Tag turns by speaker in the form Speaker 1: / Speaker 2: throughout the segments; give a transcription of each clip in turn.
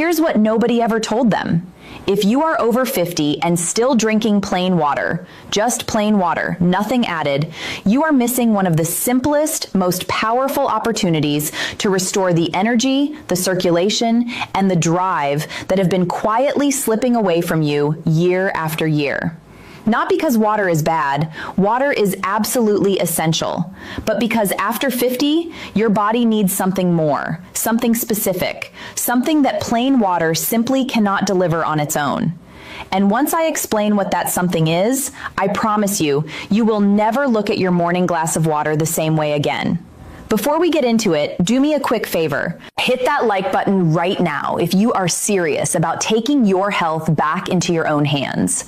Speaker 1: Here's what nobody ever told them. If you are over 50 and still drinking plain water, just plain water, nothing added, you are missing one of the simplest, most powerful opportunities to restore the energy, the circulation, and the drive that have been quietly slipping away from you year after year. Not because water is bad, water is absolutely essential, but because after 50, your body needs something more, something specific, something that plain water simply cannot deliver on its own. And once I explain what that something is, I promise you, you will never look at your morning glass of water the same way again. Before we get into it, do me a quick favor. Hit that like button right now if you are serious about taking your health back into your own hands.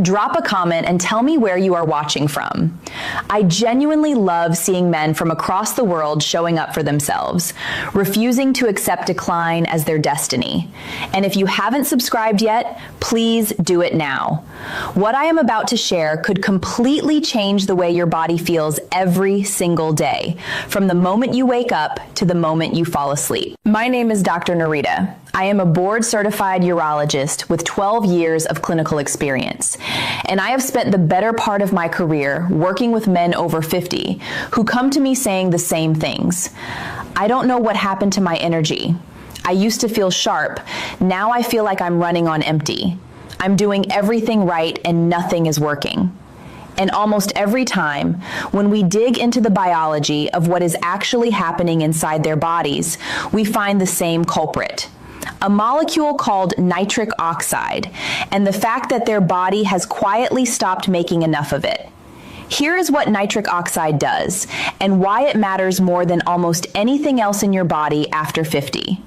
Speaker 1: Drop a comment and tell me where you are watching from. I genuinely love seeing men from across the world showing up for themselves, refusing to accept decline as their destiny. And if you haven't subscribed yet, please do it now. What I am about to share could completely change the way your body feels every single day, from the moment you wake up to the moment you fall asleep. My name is Dr. Nerita. I am a board-certified urologist with 12 years of clinical experience, and I have spent the better part of my career working with men over 50 who come to me saying the same things. I don't know what happened to my energy. I used to feel sharp. Now I feel like I'm running on empty. I'm doing everything right and nothing is working. And almost every time, when we dig into the biology of what is actually happening inside their bodies, we find the same culprit. A molecule called nitric oxide, and the fact that their body has quietly stopped making enough of it. Here is what nitric oxide does, and why it matters more than almost anything else in your body after 50.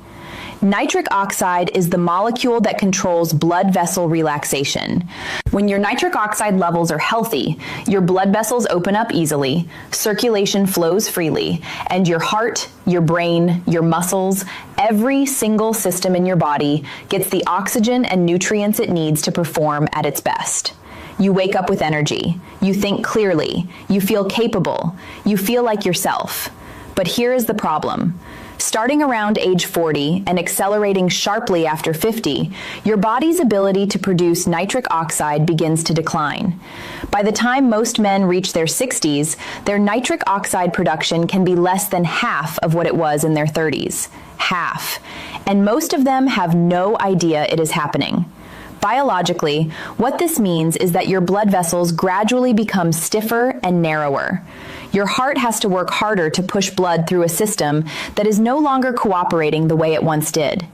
Speaker 1: Nitric oxide is the molecule that controls blood vessel relaxation. When your nitric oxide levels are healthy, your blood vessels open up easily, circulation flows freely, and your heart, your brain, your muscles, every single system in your body gets the oxygen and nutrients it needs to perform at its best. You wake up with energy, you think clearly, you feel capable, you feel like yourself. But here is the problem. Starting around age 40 and accelerating sharply after 50, your body's ability to produce nitric oxide begins to decline. By the time most men reach their 60s, their nitric oxide production can be less than half of what it was in their 30s. Half. And most of them have no idea it is happening. Biologically, what this means is that your blood vessels gradually become stiffer and narrower. Your heart has to work harder to push blood through a system that is no longer cooperating the way it once did.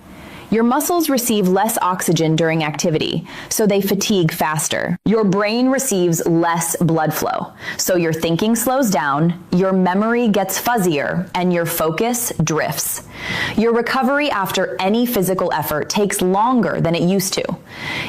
Speaker 1: Your muscles receive less oxygen during activity, so they fatigue faster. Your brain receives less blood flow, so your thinking slows down, your memory gets fuzzier, and your focus drifts. Your recovery after any physical effort takes longer than it used to.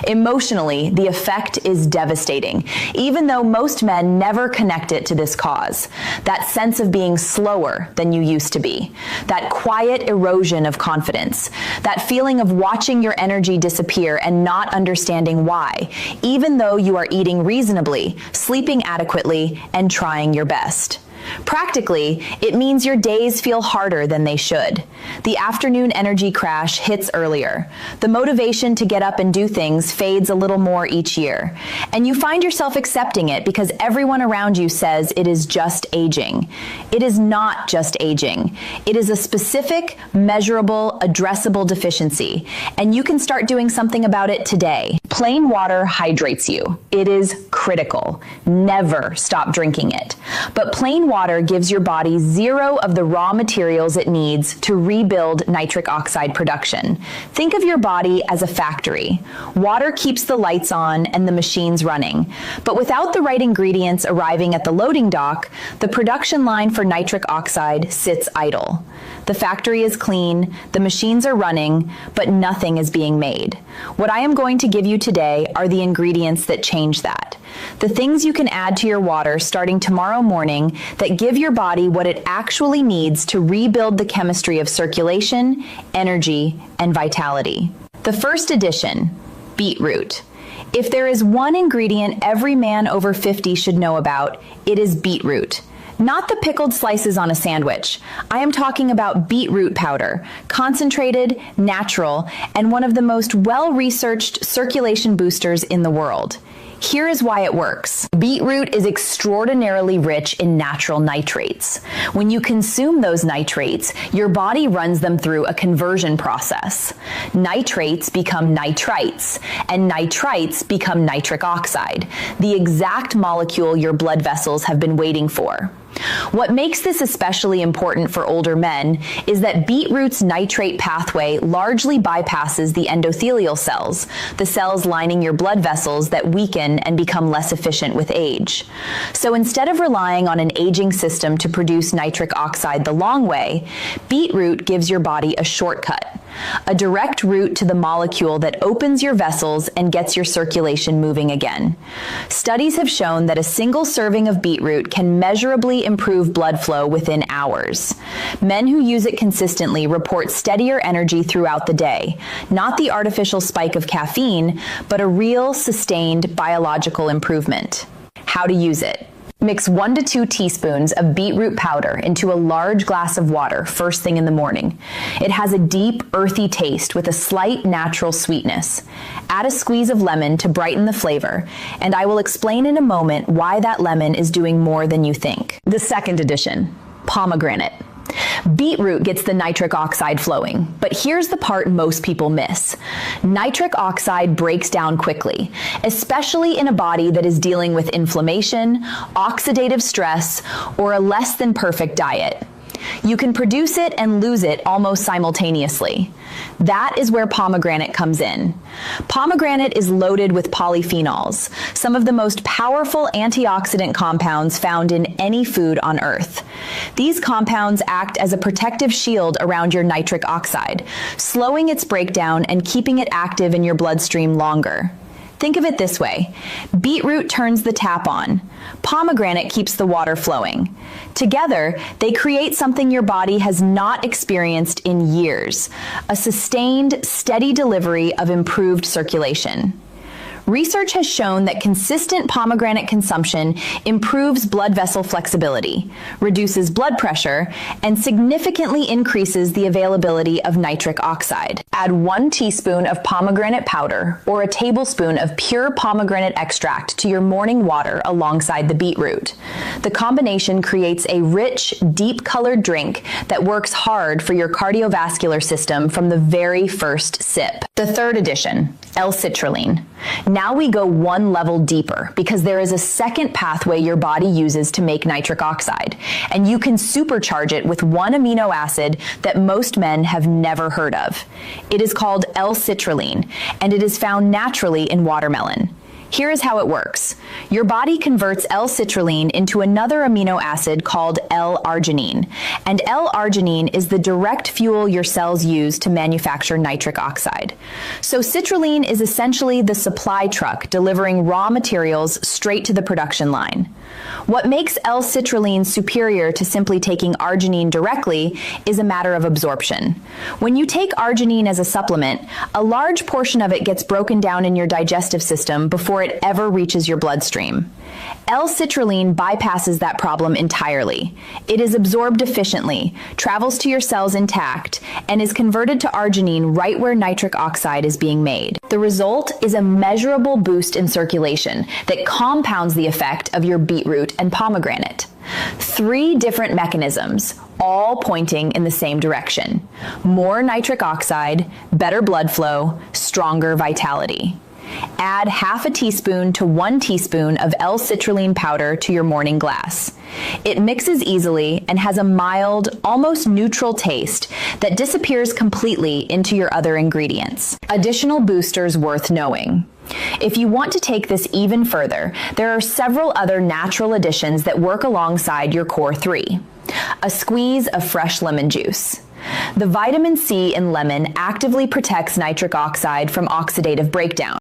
Speaker 1: Emotionally, the effect is devastating, even though most men never connect it to this cause. That sense of being slower than you used to be, that quiet erosion of confidence, that feeling of watching your energy disappear and not understanding why, even though you are eating reasonably, sleeping adequately, and trying your best. Practically, it means your days feel harder than they should. The afternoon energy crash hits earlier. The motivation to get up and do things fades a little more each year. And you find yourself accepting it because everyone around you says it is just aging. It is not just aging. It is a specific, measurable, addressable deficiency. And you can start doing something about it today. Plain water hydrates you. It is critical. Never stop drinking it. But plain water gives your body zero of the raw materials it needs to rebuild nitric oxide production. Think of your body as a factory. Water keeps the lights on and the machines running. But without the right ingredients arriving at the loading dock, the production line for nitric oxide sits idle. The factory is clean, the machines are running, but nothing is being made. What I am going to give you today are the ingredients that change that. The things you can add to your water starting tomorrow morning that give your body what it actually needs to rebuild the chemistry of circulation, energy, and vitality. The first addition, beetroot. If there is one ingredient every man over 50 should know about, it is beetroot. Not the pickled slices on a sandwich. I am talking about beetroot powder, concentrated, natural, and one of the most well-researched circulation boosters in the world. Here is why it works. Beetroot is extraordinarily rich in natural nitrates. When you consume those nitrates, your body runs them through a conversion process. Nitrates become nitrites, and nitrites become nitric oxide, the exact molecule your blood vessels have been waiting for. What makes this especially important for older men is that beetroot's nitrate pathway largely bypasses the endothelial cells, the cells lining your blood vessels that weaken and become less efficient with age. So instead of relying on an aging system to produce nitric oxide the long way, beetroot gives your body a shortcut, a direct route to the molecule that opens your vessels and gets your circulation moving again. Studies have shown that a single serving of beetroot can measurably improve blood flow within hours. Men who use it consistently report steadier energy throughout the day, not the artificial spike of caffeine, but a real, sustained biological improvement. How to use it. Mix 1 to 2 teaspoons of beetroot powder into a large glass of water first thing in the morning. It has a deep, earthy taste with a slight natural sweetness. Add a squeeze of lemon to brighten the flavor, and I will explain in a moment why that lemon is doing more than you think. The second addition, pomegranate. Beetroot gets the nitric oxide flowing, but here's the part most people miss. Nitric oxide breaks down quickly, especially in a body that is dealing with inflammation, oxidative stress, or a less than perfect diet. You can produce it and lose it almost simultaneously. That is where pomegranate comes in. Pomegranate is loaded with polyphenols, some of the most powerful antioxidant compounds found in any food on Earth. These compounds act as a protective shield around your nitric oxide, slowing its breakdown and keeping it active in your bloodstream longer. Think of it this way. Beetroot turns the tap on. Pomegranate keeps the water flowing. Together, they create something your body has not experienced in years, a sustained, steady delivery of improved circulation. Research has shown that consistent pomegranate consumption improves blood vessel flexibility, reduces blood pressure, and significantly increases the availability of nitric oxide. Add 1 teaspoon of pomegranate powder or a tablespoon of pure pomegranate extract to your morning water alongside the beetroot. The combination creates a rich, deep-colored drink that works hard for your cardiovascular system from the very first sip. The third addition, L-citrulline. Now we go one level deeper because there is a second pathway your body uses to make nitric oxide, and you can supercharge it with one amino acid that most men have never heard of. It is called L-citrulline, and it is found naturally in watermelon. Here is how it works. Your body converts L-citrulline into another amino acid called L-arginine, and L-arginine is the direct fuel your cells use to manufacture nitric oxide. So citrulline is essentially the supply truck delivering raw materials straight to the production line. What makes L-citrulline superior to simply taking arginine directly is a matter of absorption. When you take arginine as a supplement, a large portion of it gets broken down in your digestive system before it ever reaches your bloodstream. L-citrulline bypasses that problem entirely. It is absorbed efficiently, travels to your cells intact, and is converted to arginine right where nitric oxide is being made. The result is a measurable boost in circulation that compounds the effect of your beetroot and pomegranate. 3 different mechanisms, all pointing in the same direction. More nitric oxide, better blood flow, stronger vitality. Add half a teaspoon to 1 teaspoon of L-citrulline powder to your morning glass. It mixes easily and has a mild, almost neutral taste that disappears completely into your other ingredients. Additional boosters worth knowing. If you want to take this even further, there are several other natural additions that work alongside your core 3. A squeeze of fresh lemon juice. The vitamin C in lemon actively protects nitric oxide from oxidative breakdown.